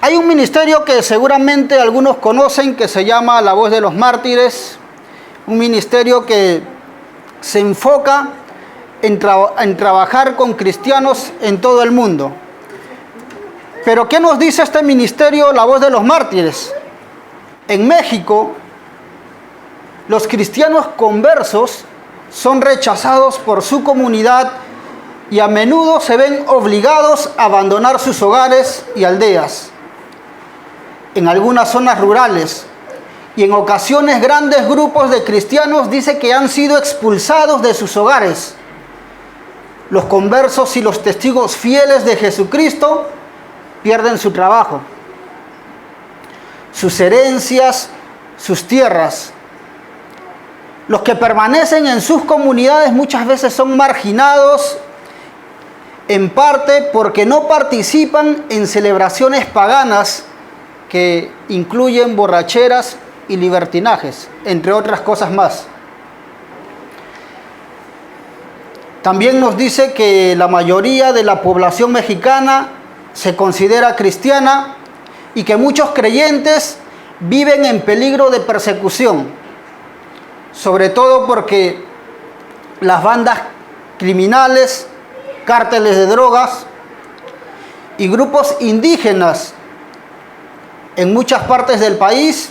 Hay un ministerio que seguramente algunos conocen que se llama La Voz de los Mártires, un ministerio que se enfoca en trabajar con cristianos en todo el mundo. Pero ¿qué nos dice este ministerio, La Voz de los Mártires? En México, los cristianos conversos son rechazados por su comunidad y a menudo se ven obligados a abandonar sus hogares y aldeas. En algunas zonas rurales y en ocasiones grandes grupos de cristianos dice que han sido expulsados de sus hogares. Los conversos y los testigos fieles de Jesucristo pierden su trabajo, sus herencias, sus tierras. Los que permanecen en sus comunidades muchas veces son marginados, en parte porque no participan en celebraciones paganas que incluyen borracheras y libertinajes, entre otras cosas más. También nos dice que la mayoría de la población mexicana se considera cristiana y que muchos creyentes viven en peligro de persecución, sobre todo porque las bandas criminales, cárteles de drogas y grupos indígenas en muchas partes del país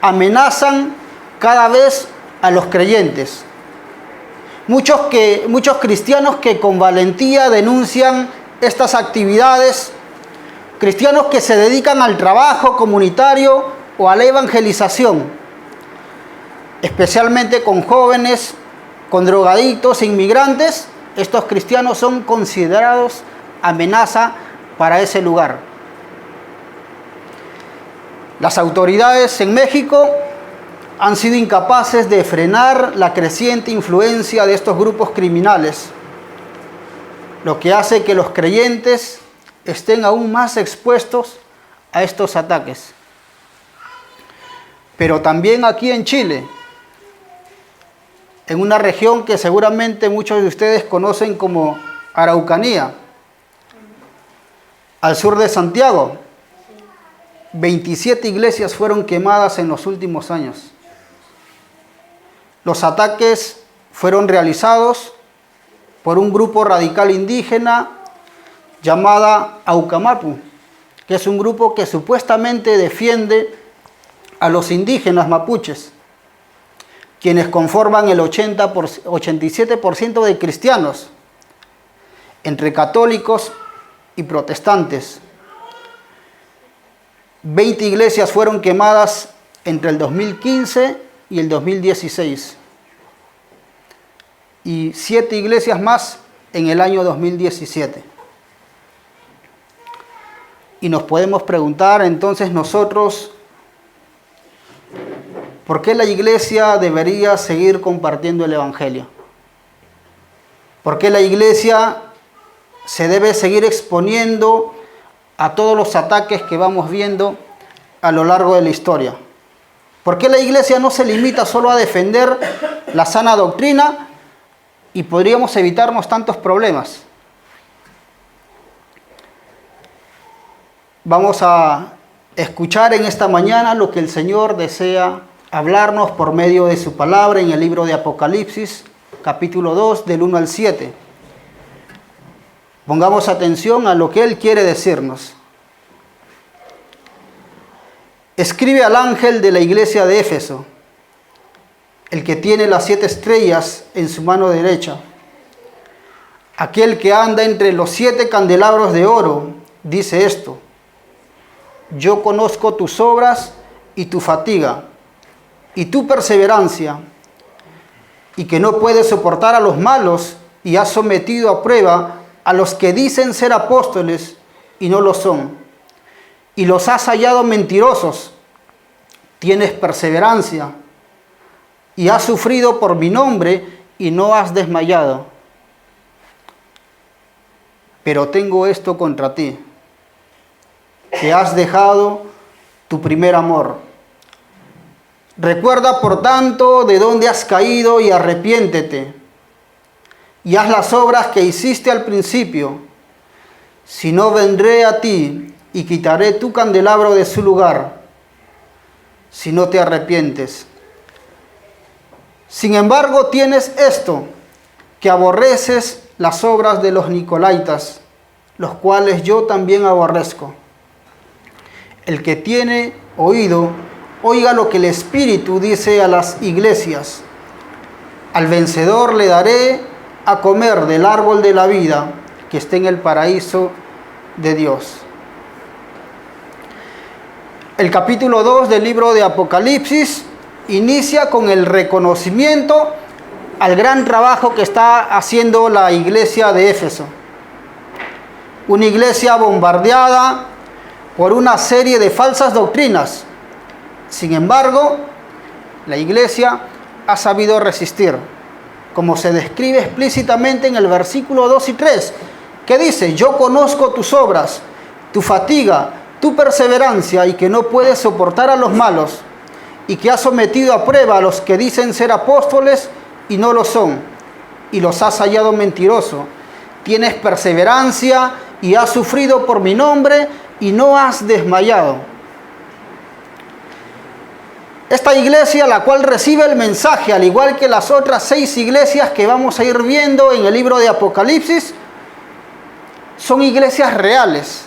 amenazan cada vez a los creyentes. Muchos cristianos que con valentía denuncian estas actividades, cristianos que se dedican al trabajo comunitario o a la evangelización, especialmente con jóvenes, con drogadictos e inmigrantes. Estos cristianos son considerados amenaza para ese lugar. Las autoridades en México han sido incapaces de frenar la creciente influencia de estos grupos criminales, lo que hace que los creyentes estén aún más expuestos a estos ataques. Pero también aquí en Chile, en una región que seguramente muchos de ustedes conocen como Araucanía, al sur de Santiago, 27 iglesias fueron quemadas en los últimos años. Los ataques fueron realizados por un grupo radical indígena llamada Aucamapu, que es un grupo que supuestamente defiende a los indígenas mapuches, quienes conforman el 87% de cristianos, entre católicos y protestantes. 20 iglesias fueron quemadas entre el 2015 y el 2016. Y 7 iglesias más en el año 2017. Y nos podemos preguntar entonces nosotros, ¿por qué la iglesia debería seguir compartiendo el evangelio? ¿Por qué la iglesia se debe seguir exponiendo a todos los ataques que vamos viendo a lo largo de la historia? ¿Por qué la iglesia no se limita solo a defender la sana doctrina y podríamos evitarnos tantos problemas? Vamos a escuchar en esta mañana lo que el Señor desea hablarnos por medio de su palabra en el libro de Apocalipsis, capítulo 2, del 1 al 7. Pongamos atención a lo que Él quiere decirnos. Escribe al ángel de la iglesia de Éfeso, el que tiene las 7 estrellas en su mano derecha, aquel que anda entre los 7 candelabros de oro, dice esto: yo conozco tus obras y tu fatiga y tu perseverancia, y que no puedes soportar a los malos, y has sometido a prueba a los que dicen ser apóstoles y no lo son, y los has hallado mentirosos. Tienes perseverancia y has sufrido por mi nombre y no has desmayado. Pero tengo esto contra ti, que has dejado tu primer amor. Recuerda, por tanto, de dónde has caído y arrepiéntete. Y haz las obras que hiciste al principio. Si no, vendré a ti y quitaré tu candelabro de su lugar, si no te arrepientes. Sin embargo, tienes esto, que aborreces las obras de los nicolaítas, los cuales yo también aborrezco. El que tiene oído, oiga lo que el Espíritu dice a las iglesias. Al vencedor le daré a comer del árbol de la vida que está en el paraíso de Dios. El capítulo 2 del libro de Apocalipsis inicia con el reconocimiento al gran trabajo que está haciendo la iglesia de Éfeso. Una iglesia bombardeada por una serie de falsas doctrinas. Sin embargo, la iglesia ha sabido resistir, como se describe explícitamente en el versículo 2 y 3, que dice: yo conozco tus obras, tu fatiga, tu perseverancia, y que no puedes soportar a los malos, y que has sometido a prueba a los que dicen ser apóstoles y no lo son, y los has hallado mentiroso. Tienes perseverancia y has sufrido por mi nombre y no has desmayado. Esta iglesia, la cual recibe el mensaje, al igual que las otras 6 iglesias que vamos a ir viendo en el libro de Apocalipsis, son iglesias reales.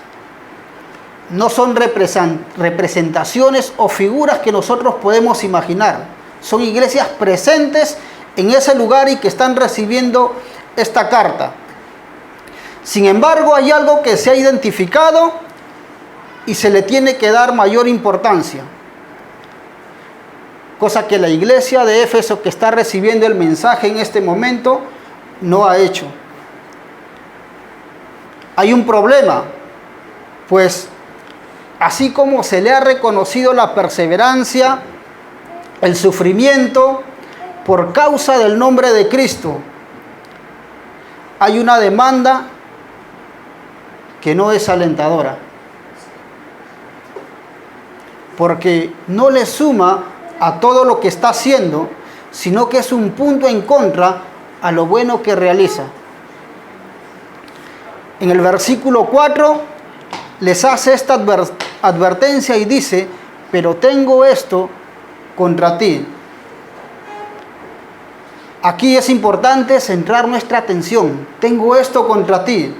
No son representaciones o figuras que nosotros podemos imaginar. Son iglesias presentes en ese lugar y que están recibiendo esta carta. Sin embargo, hay algo que se ha identificado y se le tiene que dar mayor importancia. Cosa que la iglesia de Éfeso, que está recibiendo el mensaje en este momento, no ha hecho. Hay un problema, pues así como se le ha reconocido la perseverancia, el sufrimiento por causa del nombre de Cristo, hay una demanda que no es alentadora, porque no le suma a todo lo que está haciendo, sino que es un punto en contra a lo bueno que realiza. En el versículo 4 les hace esta advertencia y dice: pero tengo esto contra ti. Aquí es importante centrar nuestra atención. Tengo esto contra ti.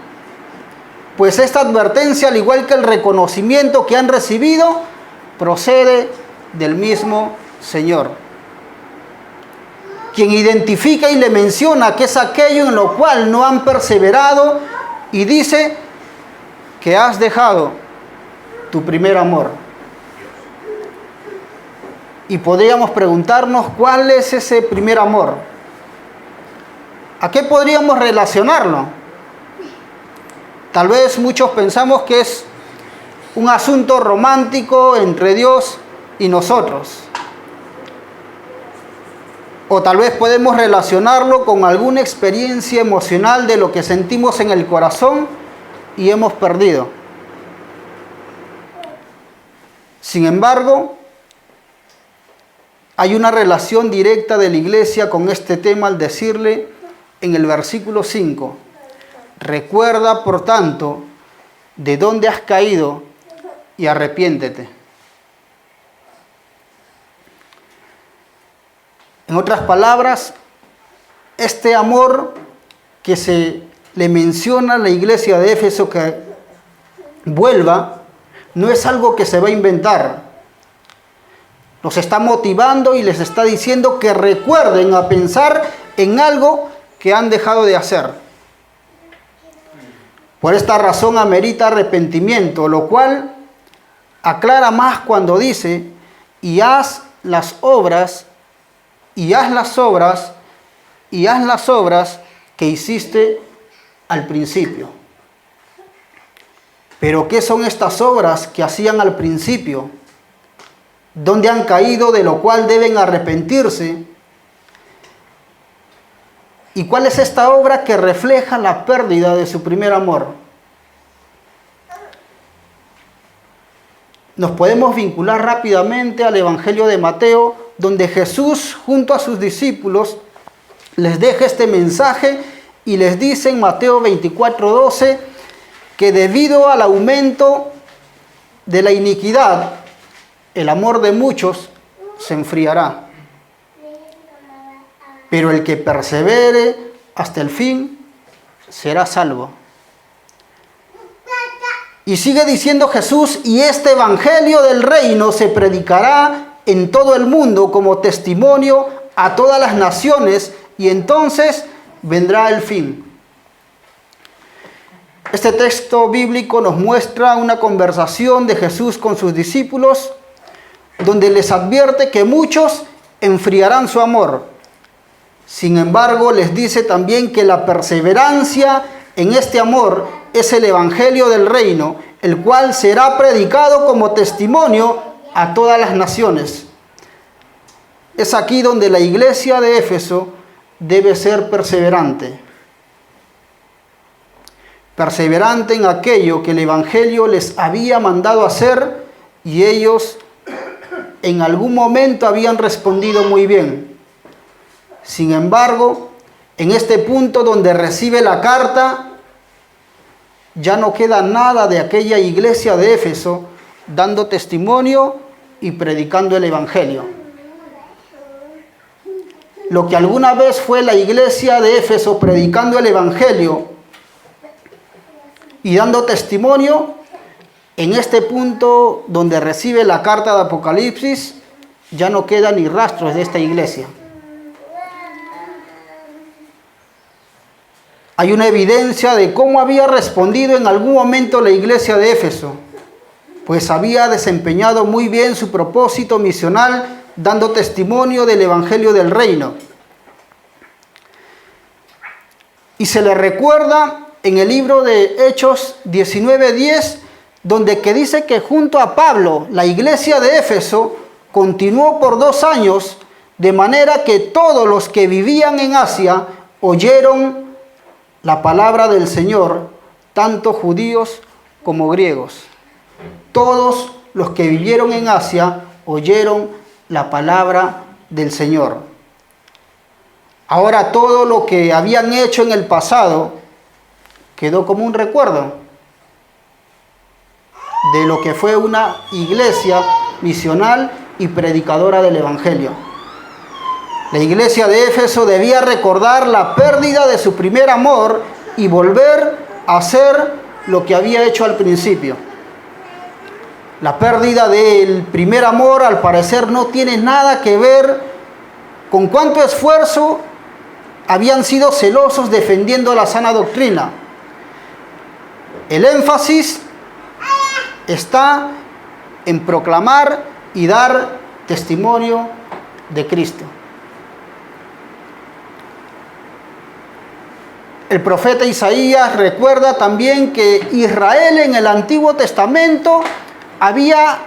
Pues esta advertencia, al igual que el reconocimiento que han recibido, procede del mismo Señor, quien identifica y le menciona que es aquello en lo cual no han perseverado, y dice que has dejado tu primer amor. Y podríamos preguntarnos, ¿cuál es ese primer amor? ¿A qué podríamos relacionarlo? Tal vez muchos pensamos que es un asunto romántico entre Dios y nosotros. O tal vez podemos relacionarlo con alguna experiencia emocional de lo que sentimos en el corazón y hemos perdido. Sin embargo, hay una relación directa de la iglesia con este tema al decirle en el versículo 5: recuerda, por tanto, de dónde has caído y arrepiéntete. En otras palabras, este amor que se le menciona a la iglesia de Éfeso que vuelva, no es algo que se va a inventar. Los está motivando y les está diciendo que recuerden a pensar en algo que han dejado de hacer. Por esta razón amerita arrepentimiento, lo cual aclara más cuando dice: y haz las obras que hiciste al principio. Pero ¿qué son estas obras que hacían al principio? ¿Dónde han caído, de lo cual deben arrepentirse? ¿Y cuál es esta obra que refleja la pérdida de su primer amor? Nos podemos vincular rápidamente al Evangelio de Mateo, donde Jesús, junto a sus discípulos, les deja este mensaje y les dice en Mateo 24:12 que debido al aumento de la iniquidad, el amor de muchos se enfriará. Pero el que persevere hasta el fin será salvo. Y sigue diciendo Jesús, y este evangelio del reino se predicará en todo el mundo como testimonio a todas las naciones, y entonces vendrá el fin. Este texto bíblico nos muestra una conversación de Jesús con sus discípulos, donde les advierte que muchos enfriarán su amor. Sin embargo, les dice también que la perseverancia en este amor es el evangelio del reino, el cual será predicado como testimonio a todas las naciones. Es aquí donde la iglesia de Éfeso debe ser perseverante. Perseverante en aquello que el evangelio les había mandado hacer, y ellos en algún momento habían respondido muy bien. Sin embargo, en este punto donde recibe la carta, ya no queda nada de aquella iglesia de Éfeso dando testimonio y predicando el evangelio. Lo que alguna vez fue la iglesia de Éfeso predicando el evangelio y dando testimonio, en este punto donde recibe la carta de Apocalipsis, ya no queda ni rastros de esta iglesia. Hay una evidencia de cómo había respondido en algún momento la iglesia de Éfeso, pues había desempeñado muy bien su propósito misional, dando testimonio del evangelio del reino. Y se le recuerda en el libro de Hechos 19:10, donde que dice que junto a Pablo, la iglesia de Éfeso continuó por 2 años, de manera que todos los que vivían en Asia oyeron la palabra del Señor, tanto judíos como griegos. Todos los que vivieron en Asia oyeron la palabra del Señor. Ahora todo lo que habían hecho en el pasado quedó como un recuerdo de lo que fue una iglesia misional y predicadora del evangelio. La iglesia de Éfeso debía recordar la pérdida de su primer amor y volver a hacer lo que había hecho al principio. La pérdida del primer amor, al parecer, no tiene nada que ver con cuánto esfuerzo habían sido celosos defendiendo la sana doctrina. El énfasis está en proclamar y dar testimonio de Cristo. El profeta Isaías recuerda también que Israel en el Antiguo Testamento había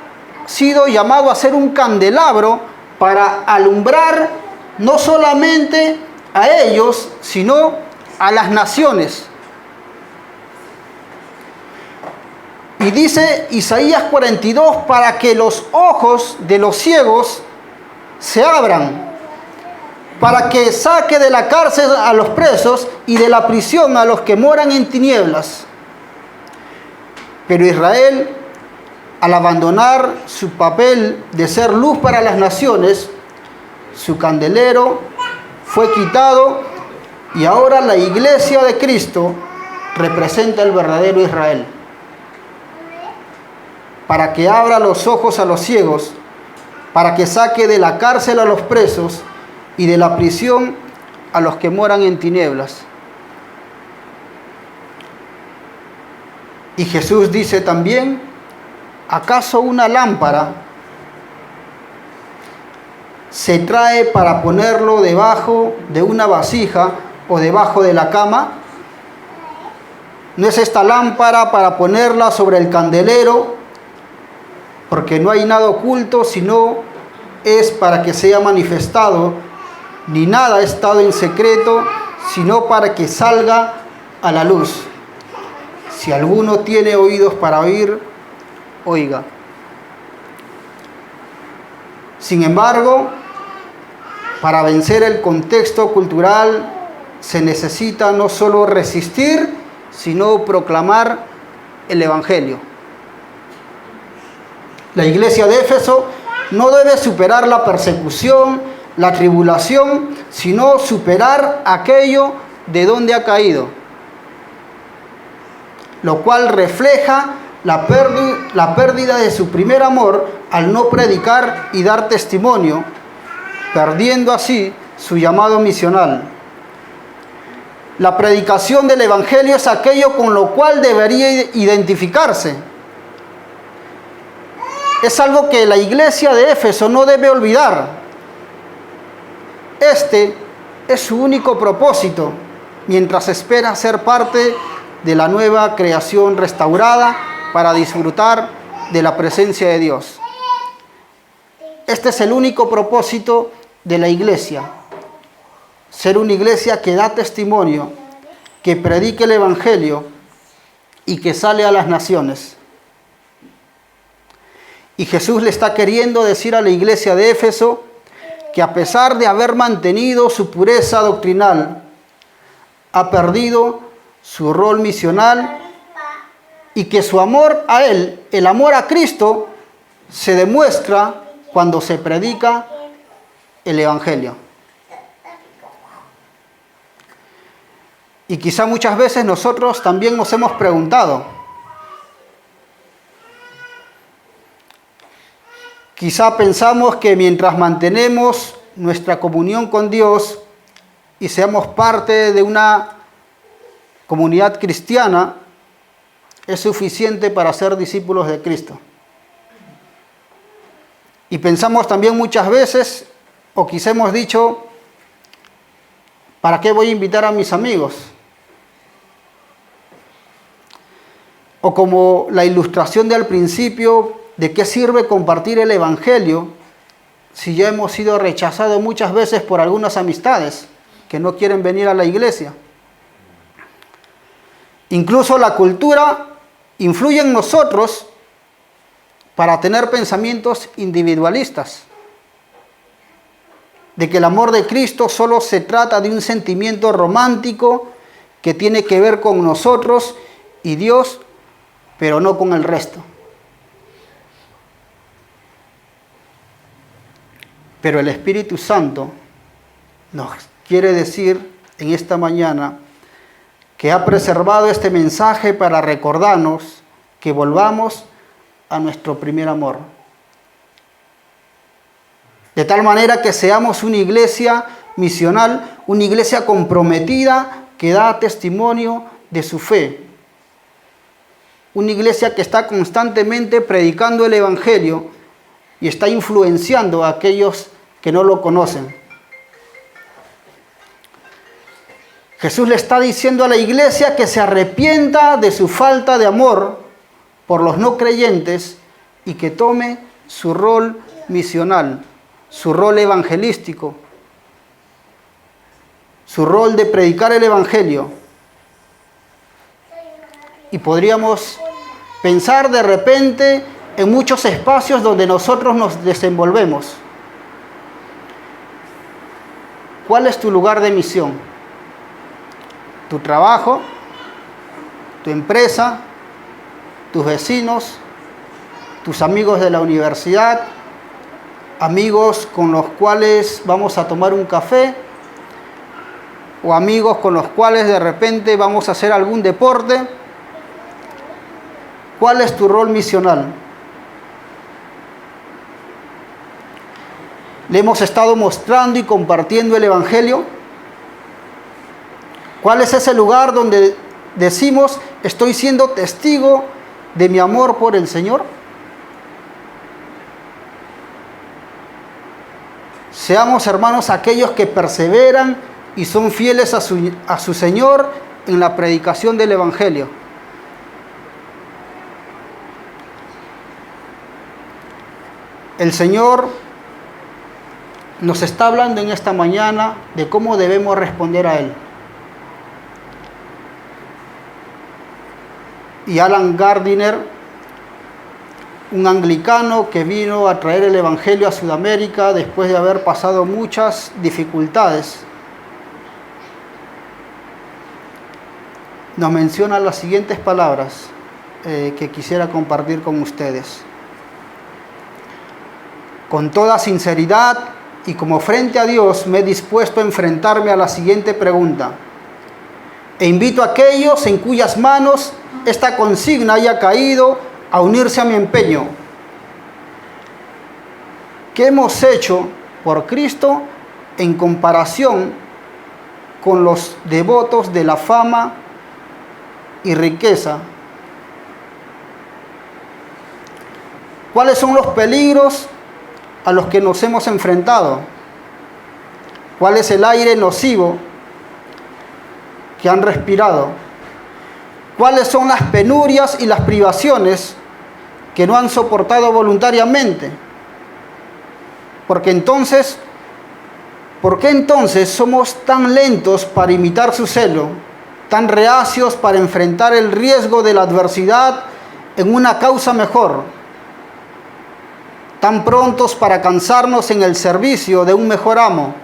sido llamado a ser un candelabro para alumbrar no solamente a ellos, sino a las naciones. Y dice Isaías 42, para que los ojos de los ciegos se abran, para que saque de la cárcel a los presos y de la prisión a los que moran en tinieblas. Pero Israel, al abandonar su papel de ser luz para las naciones, su candelero fue quitado, y ahora la iglesia de Cristo representa el verdadero Israel, para que abra los ojos a los ciegos, para que saque de la cárcel a los presos y de la prisión a los que moran en tinieblas. Y Jesús dice también, ¿acaso una lámpara se trae para ponerlo debajo de una vasija o debajo de la cama? ¿No es esta lámpara para ponerla sobre el candelero? Porque no hay nada oculto, sino es para que sea manifestado, ni nada ha estado en secreto, sino para que salga a la luz. Si alguno tiene oídos para oír, oiga. Sin embargo, para vencer el contexto cultural se necesita no solo resistir, sino proclamar el evangelio. La iglesia de Éfeso no debe superar la persecución, la tribulación, sino superar aquello de donde ha caído, lo cual refleja la pérdida de su primer amor al no predicar y dar testimonio, perdiendo así su llamado misional. La predicación del Evangelio es aquello con lo cual debería identificarse. Es algo que la iglesia de Éfeso no debe olvidar. Este es su único propósito mientras espera ser parte de la nueva creación restaurada para disfrutar de la presencia de Dios. Este es el único propósito de la iglesia. Ser una iglesia que da testimonio, que predique el Evangelio y que sale a las naciones. Y Jesús le está queriendo decir a la iglesia de Éfeso que a pesar de haber mantenido su pureza doctrinal, ha perdido su rol misional y que su amor a Él, el amor a Cristo, se demuestra cuando se predica el Evangelio. Y quizá muchas veces nosotros también nos hemos preguntado, quizá pensamos que mientras mantenemos nuestra comunión con Dios y seamos parte de una comunidad cristiana, es suficiente para ser discípulos de Cristo. Y pensamos también muchas veces, o quizá hemos dicho, ¿para qué voy a invitar a mis amigos? O como la ilustración de al principio, ¿de qué sirve compartir el Evangelio si ya hemos sido rechazados muchas veces por algunas amistades que no quieren venir a la iglesia? Incluso la cultura influye en nosotros para tener pensamientos individualistas, de que el amor de Cristo solo se trata de un sentimiento romántico que tiene que ver con nosotros y Dios, pero no con el resto. Pero el Espíritu Santo nos quiere decir en esta mañana que ha preservado este mensaje para recordarnos que volvamos a nuestro primer amor. De tal manera que seamos una iglesia misional, una iglesia comprometida que da testimonio de su fe. Una iglesia que está constantemente predicando el Evangelio y está influenciando a aquellos que no lo conocen. Jesús le está diciendo a la iglesia que se arrepienta de su falta de amor por los no creyentes y que tome su rol misional, su rol evangelístico, su rol de predicar el Evangelio. Y podríamos pensar de repente en muchos espacios donde nosotros nos desenvolvemos. ¿Cuál es tu lugar de misión? ¿Tu trabajo? ¿Tu empresa? ¿Tus vecinos? ¿Tus amigos de la universidad? ¿Amigos con los cuales vamos a tomar un café? ¿O amigos con los cuales de repente vamos a hacer algún deporte? ¿Cuál es tu rol misional? ¿Le hemos estado mostrando y compartiendo el Evangelio? ¿Cuál es ese lugar donde decimos, estoy siendo testigo de mi amor por el Señor? Seamos, hermanos, aquellos que perseveran y son fieles a su Señor en la predicación del Evangelio. El Señor nos está hablando en esta mañana de cómo debemos responder a Él. Y Alan Gardiner, un anglicano que vino a traer el Evangelio a Sudamérica después de haber pasado muchas dificultades, nos menciona las siguientes palabras que quisiera compartir con ustedes. con toda sinceridad y como frente a Dios me he dispuesto a enfrentarme a la siguiente pregunta. E invito a aquellos en cuyas manos esta consigna haya caído a unirse a mi empeño. ¿Qué hemos hecho por Cristo en comparación con los devotos de la fama y riqueza? ¿Cuáles son los peligros a los que nos hemos enfrentado? ¿Cuál es el aire nocivo que han respirado? ¿Cuáles son las penurias y las privaciones que no han soportado voluntariamente? Porque entonces, ¿por qué entonces somos tan lentos para imitar su celo, tan reacios para enfrentar el riesgo de la adversidad en una causa mejor, tan prontos para cansarnos en el servicio de un mejor amo,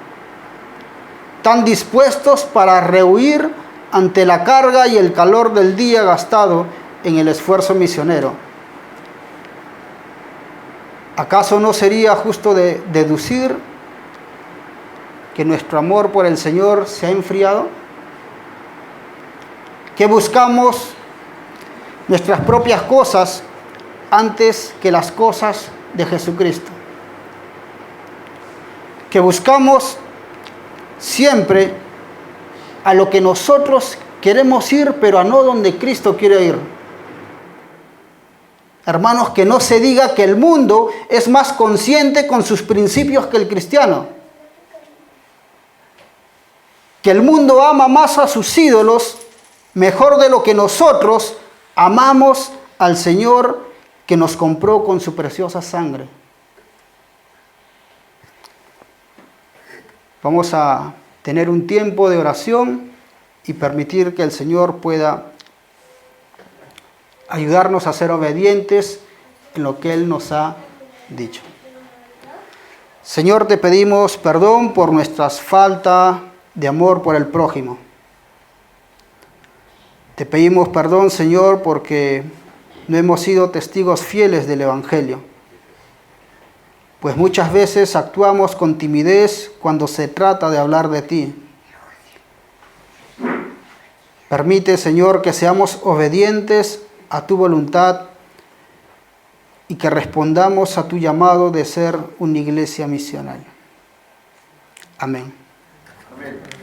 tan dispuestos para rehuir ante la carga y el calor del día gastado en el esfuerzo misionero? ¿Acaso no sería justo deducir que nuestro amor por el Señor se ha enfriado? ¿Que buscamos nuestras propias cosas antes que las cosas de Jesucristo? ¿Que buscamos siempre a lo que nosotros queremos ir, pero a no donde Cristo quiere ir? Hermanos, que no se diga que el mundo es más consciente con sus principios que el cristiano. Que el mundo ama más a sus ídolos mejor de lo que nosotros amamos al Señor que nos compró con su preciosa sangre. Vamos a tener un tiempo de oración y permitir que el Señor pueda ayudarnos a ser obedientes en lo que Él nos ha dicho. Señor, te pedimos perdón por nuestra falta de amor por el prójimo. Te pedimos perdón, Señor, porque no hemos sido testigos fieles del Evangelio. Pues muchas veces actuamos con timidez cuando se trata de hablar de ti. Permite, Señor, que seamos obedientes a tu voluntad y que respondamos a tu llamado de ser una iglesia misional. Amén. Amén.